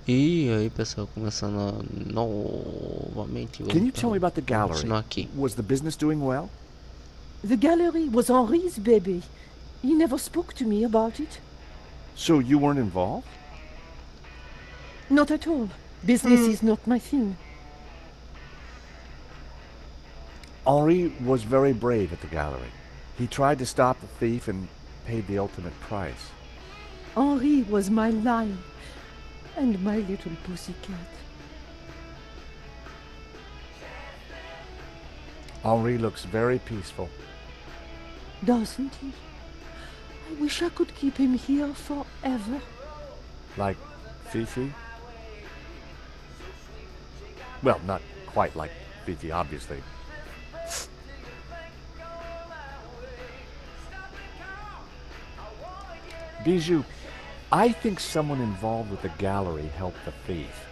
E aí, pessoal, começando novamente. Can you tell me about the Vamos gallery? continuar aqui. Was the business doing well? The gallery was Henri's baby. He never spoke to me about it. So you weren't involved? Not at all. Business is not my thing. Henri was very brave at the gallery. He tried to stop the thief and paid the ultimate price. Henri was my lion and my little pussycat. Henri looks very peaceful. Doesn't he? I wish I could keep him here forever. Like Fifi? Well, not quite like Fifi, obviously. Bijou, I think someone involved with the gallery helped the thief.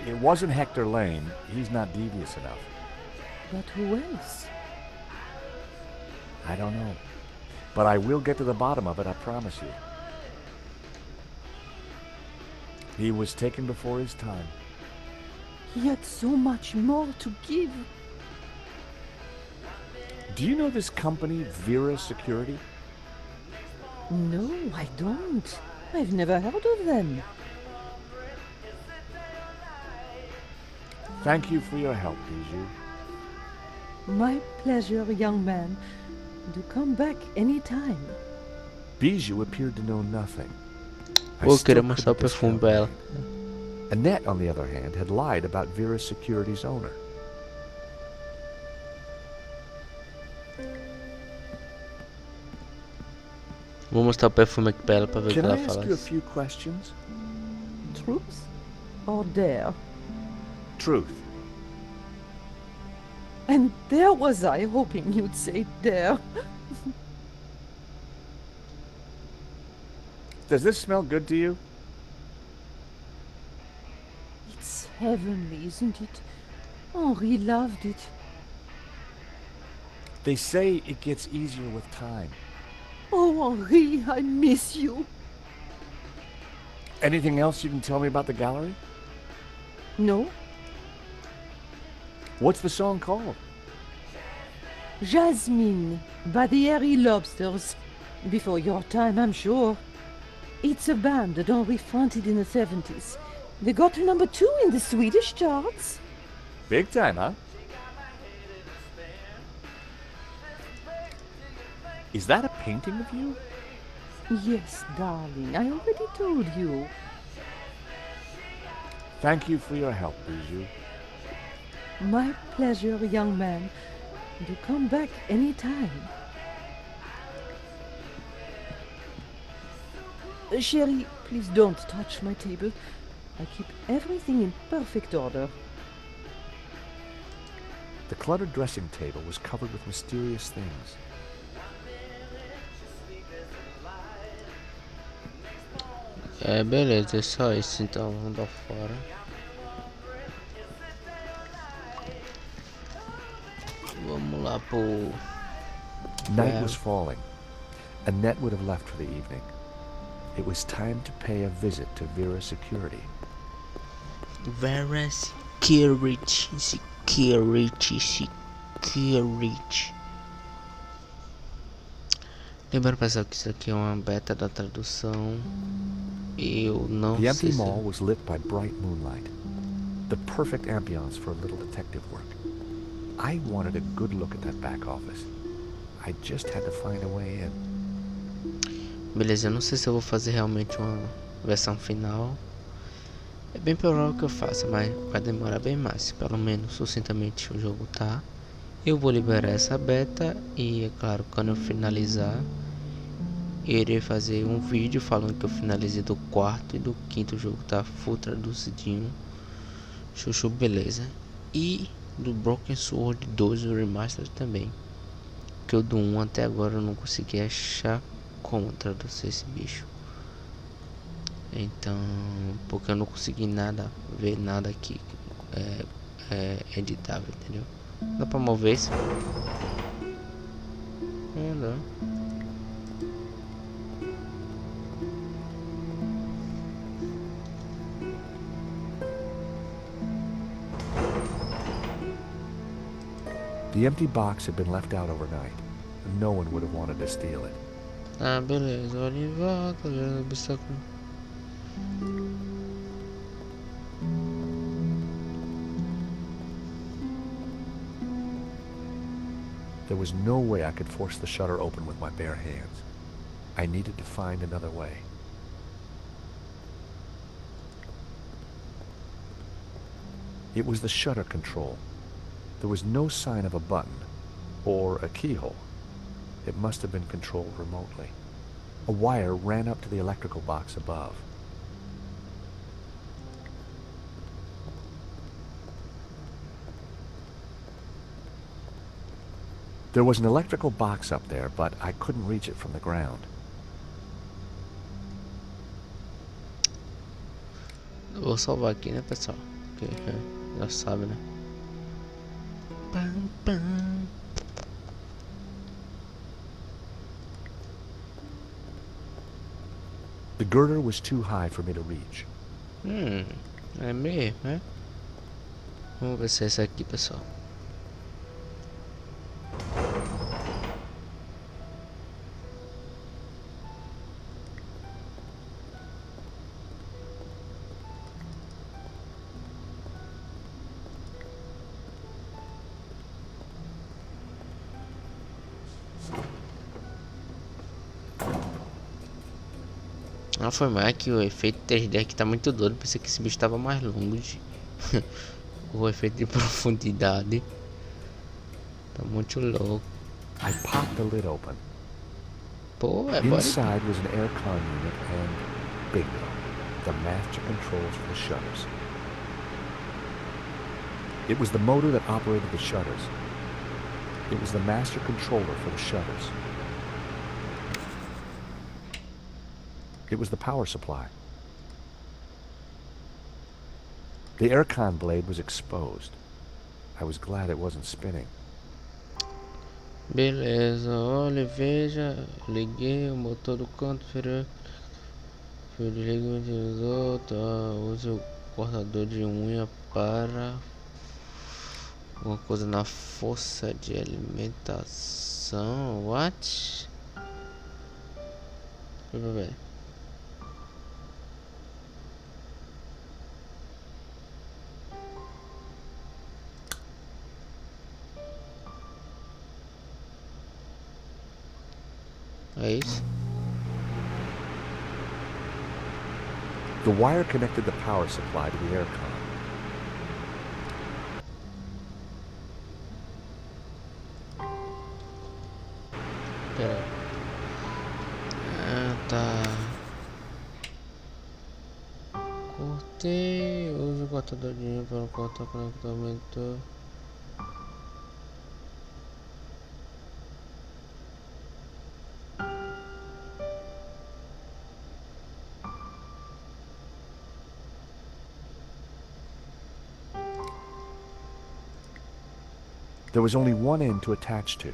It wasn't Hector Lane. He's not devious enough. But who else? I don't know. But I will get to the bottom of it, I promise you. He was taken before his time. He had so much more to give. Do you know this company, Vera Security? No, I don't. I've never heard of them. Thank you for your help, Bijou. My pleasure, young man. Do come back any time. Bijou appeared to know nothing. I Vou still querer mostrar o couldn't perfume discount pra ela. it. Annette, on the other hand, had lied about Vera Security's owner. Vou mostrar o perfume aqui pra ela pra ver o que Can ela I ask fala. you a few questions? Truth or dare? Truth. And there was I hoping you'd say dare. Does this smell good to you? It's heavenly, isn't it? Henri loved it. They say it gets easier with time. Oh, Henri, I miss you. Anything else you can tell me about the gallery? No? What's the song called? Jasmine by the Airy Lobsters. Before your time, I'm sure. It's a band that Henri fronted in the 70s. They got to #2 in the Swedish charts. Big time, huh? Is that a painting of you? Yes, darling, I already told you. Thank you for your help, Bijou. My pleasure, young man. Do come back any time. Chérie, please don't touch my table. I keep everything in perfect order. The cluttered dressing table was covered with mysterious things. É, beleza, é só isso então, vamos dar fora. Vamos lá pro... Night was falling. Annette would have left for the evening. It was time to pay a visit to Vera Security. Vera Security. Lembrando, pessoal, que isso aqui é uma beta da tradução. Eu não The sei empty se... mall was lit by bright moonlight. The perfect ambiance for a little detective work. I wanted a good look at that back office. I just had to find a way in. Beleza, eu não sei se eu vou fazer realmente uma versão final. É bem provável que eu faça, mas vai demorar bem mais. Pelo menos sucintamente o jogo tá. Eu vou liberar essa beta e, é claro, quando eu finalizar, eu irei fazer um vídeo falando que eu finalizei do 4º e do 5º jogo, tá full traduzidinho. Chuchu, beleza. E do Broken Sword 2 o Remastered também. Que o do 1 até agora eu não consegui achar como traduzir esse bicho. Então, porque eu não consegui ver nada aqui editável, entendeu? Dá pra mover isso? Não dá. The empty box had been left out overnight. No one would have wanted to steal it. Ah, beleza. Olha em volta, olhando o obstáculo. There was no way I could force the shutter open with my bare hands. I needed to find another way. It was the shutter control. There was no sign of a button or a keyhole. It must have been controlled remotely. A wire ran up to the electrical box above. There was an electrical box up there, but I couldn't reach it from the ground. Eu vou salvar aqui, né, pessoal? Porque já sabe, né? Pam, pam. The girder was too high for me to reach. É mesmo, né? Vamos ver se é esse aqui, pessoal. Ah, foi mais que o efeito 3D aqui tá muito doido. Pensei que esse bicho tava mais longe. O efeito de profundidade tá muito louco. I popped the lid open. Pô, é bora. Inside was an aircon unit and bingo, the master controls for the shutters. It was the motor that operated the shutters. It was the master controller for the shutters. It was the power supply. The aircon blade was exposed. I was glad it wasn't spinning. Beleza, olha, veja. Liguei o motor do canto inferior. Ligue o ventilador, tá? Use o cortador de unha para uma coisa na força de alimentação. What? Deixa eu ver. É isso? The wire connected the power supply to the aircon. Pera aí. Ah, tá. Cortei. Use o cortador de unha para cortar o conectamento. There was only one end to attach to.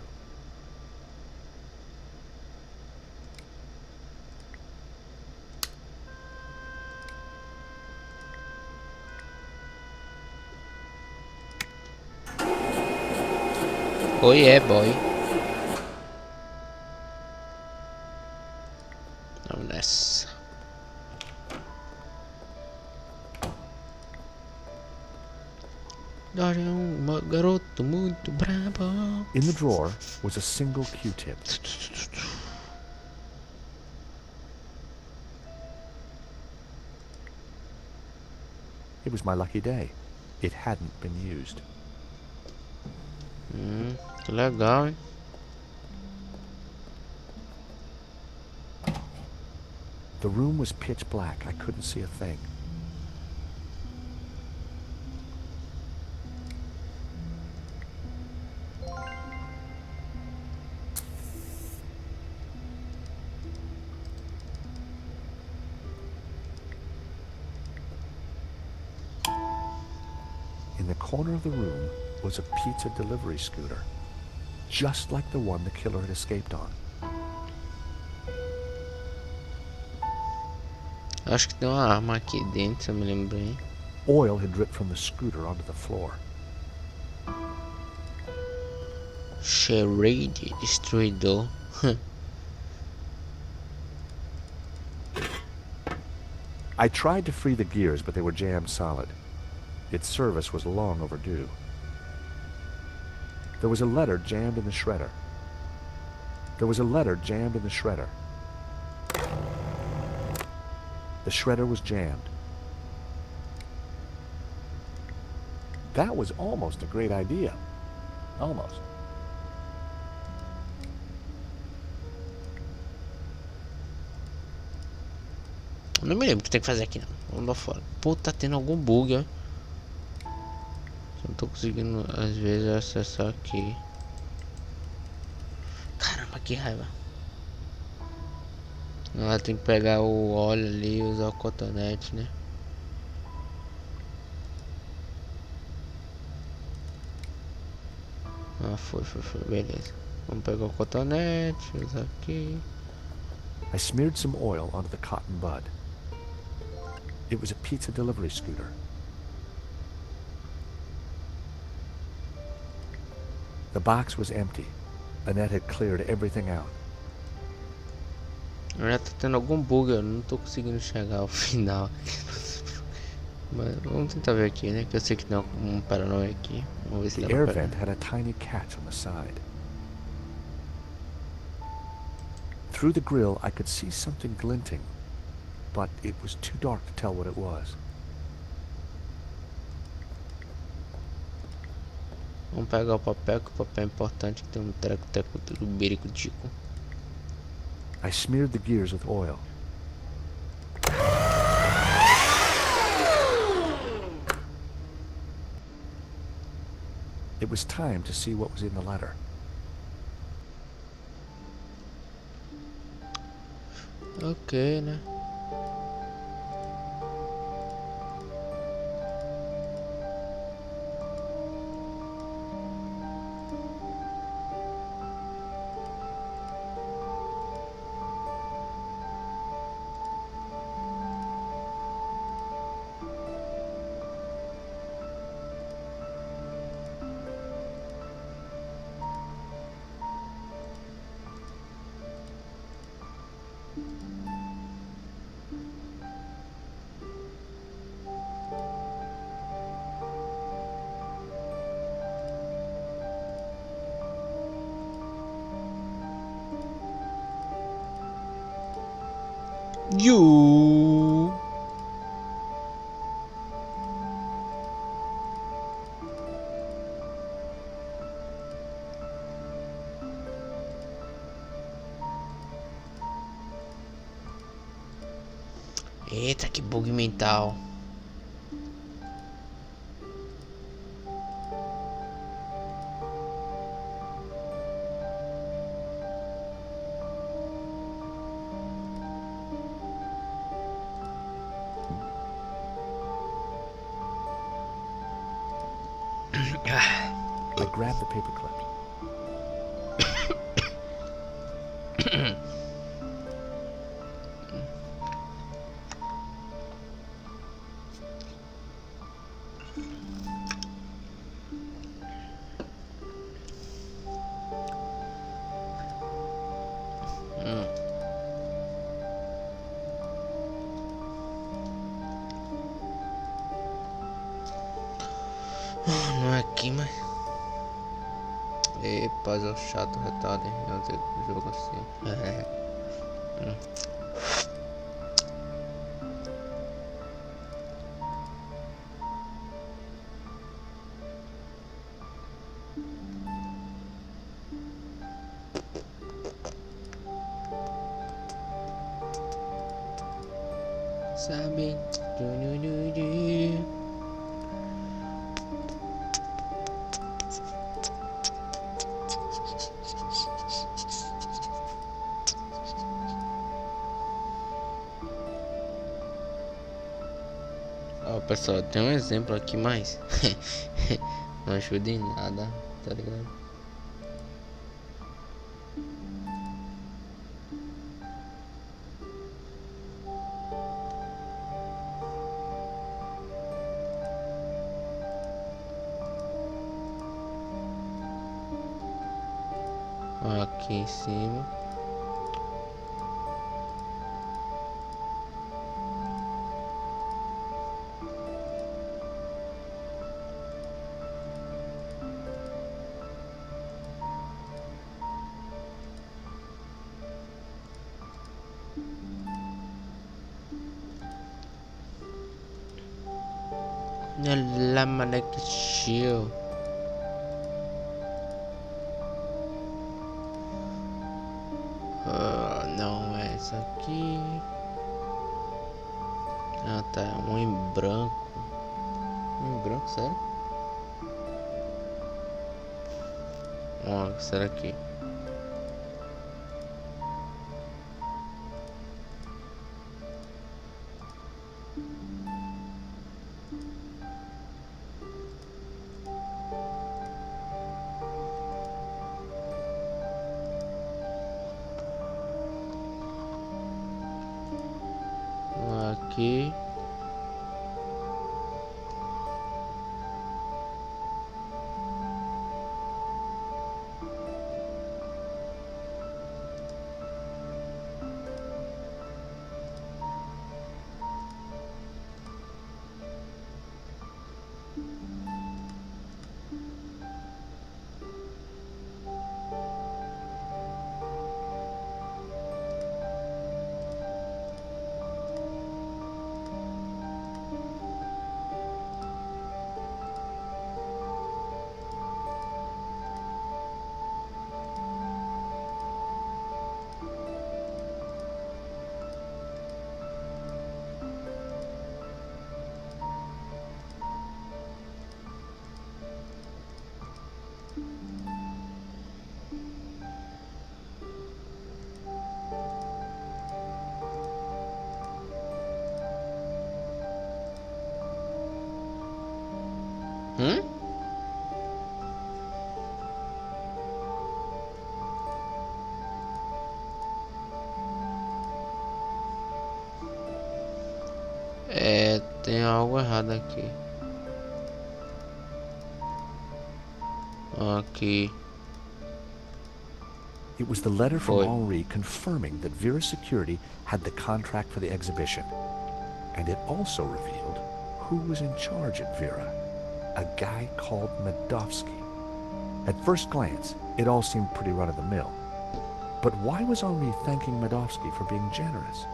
Oh yeah, boy. Vamos nessa. Dora é garoto muito brabo. In the drawer was a single Q-tip. It was my lucky day. It hadn't been used. Que legal, hein? The room was pitch black. I couldn't see a thing. In the corner of the room was a pizza delivery scooter, just like the one the killer had escaped on. Acho que tem uma arma aqui dentro, se eu me lembro bem. Oil had dripped from the scooter onto the floor. Charade Destruidor. I tried to free the gears, but they were jammed solid. Its service was long overdue. There was a letter jammed in the shredder. There was a letter jammed in the shredder. The shredder was jammed. That was almost a great idea. Almost. Não me lembro o que tem que fazer aqui não. Vamos lá fora. Pô, tá tendo algum bug, ó. Não tô conseguindo às vezes acessar aqui. Caramba, que raiva. Ela tem que pegar o óleo ali e usar o cotonete, né? Ah, foi, beleza. Vamos pegar o cotonete, usar aqui. I smeared some oil onto the cotton bud. It was a pizza delivery scooter. The box was empty. Annette had cleared everything out. Já tá tendo algum bug, eu não tô conseguindo chegar ao final. Mas vamos tentar ver aqui, né? Que eu sei que tem um paranoia aqui. Vamos ver se dá The pra air pegar. vent had a tiny catch on the side. Through the grill, I could see something glinting, but it was too dark to tell what it was. Vamos pegar o papel, que o papel é importante, que tem um treco-treco do berico-tico. I smeared the gears with oil. It was time to see what was in the letter. Ok, né? You. Eita, que bug mental. I grabbed the paperclip. Não é aqui, mas... Epa, é o chato retado, hein? Não sei o jogo assim. Sabe? Ó, pessoal, tem um exemplo aqui, mas não ajuda em nada, tá ligado? Aqui em cima. La maneca chill. Não é essa aqui. Ah tá, é um em branco. Um em branco, sério? Ó, será que? Aqui. Hum? É, tem algo errado aqui. Aqui. It was the letter from Foi. Henri confirming that Vera's security had the contract for the exhibition. And it also revealed who was in charge at Vera. A guy called Medovsky. At first glance, it all seemed pretty run-of-the-mill. But why was Henri thanking Medovsky for being generous?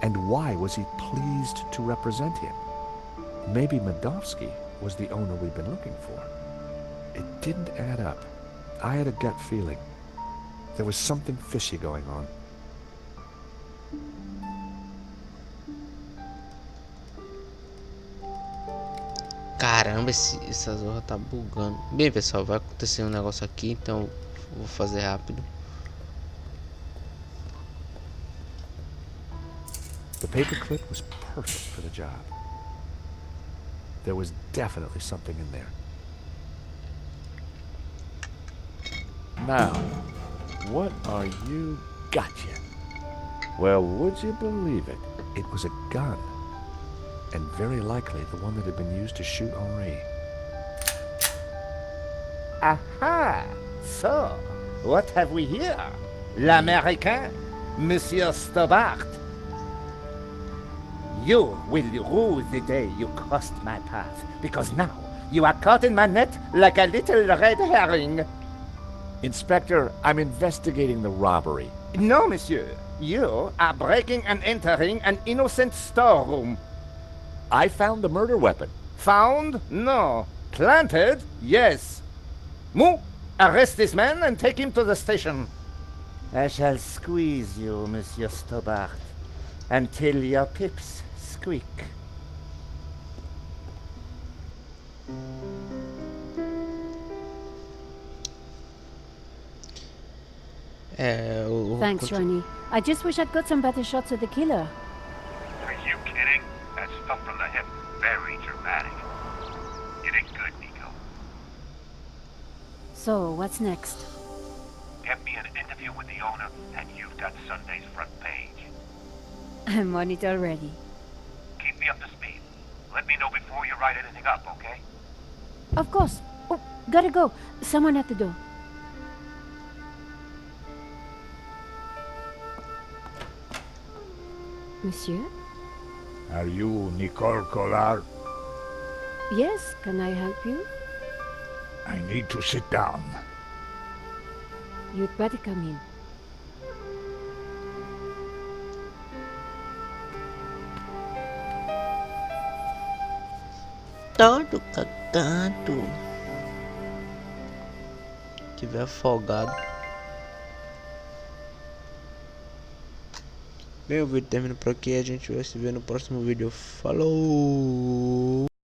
And why was he pleased to represent him? Maybe Medovsky was the owner we'd been looking for. It didn't add up. I had a gut feeling. There was something fishy going on. Caramba, essa zorra tá bugando. Bem, pessoal, vai acontecer um negócio aqui, então eu vou fazer rápido. The paperclip was perfect for the job. There was definitely something in there. Now, what are you? Gotcha. Well, would you believe it? It was a gun. And very likely the one that had been used to shoot Henri. Aha! So, what have we here? L'Américain, Monsieur Stobart. You will rue the day you crossed my path, because now you are caught in my net like a little red herring. Inspector, I'm investigating the robbery. No, monsieur. You are breaking and entering an innocent storeroom. I found the murder weapon. Found? No. Planted? Yes. Mou, arrest this man and take him to the station. I shall squeeze you, Monsieur Stobart, until your pips squeak. Thanks, Ronnie. I just wish I'd got some better shots of the killer. Are you kidding? That stuff from the hip, very dramatic. You did good, Nico. So, what's next? Get me an interview with the owner, and you've got Sunday's front page. I'm on it already. Keep me up to speed. Let me know before you write anything up, okay? Of course. Oh, gotta go. Someone at the door. Monsieur? Are you Nicole Collard? Yes, can I help you? I need to sit down. You'd better come in. Todo cagado. Tiver afogado. Bem, o vídeo termina por aqui. A gente vai se ver no próximo vídeo. Falou!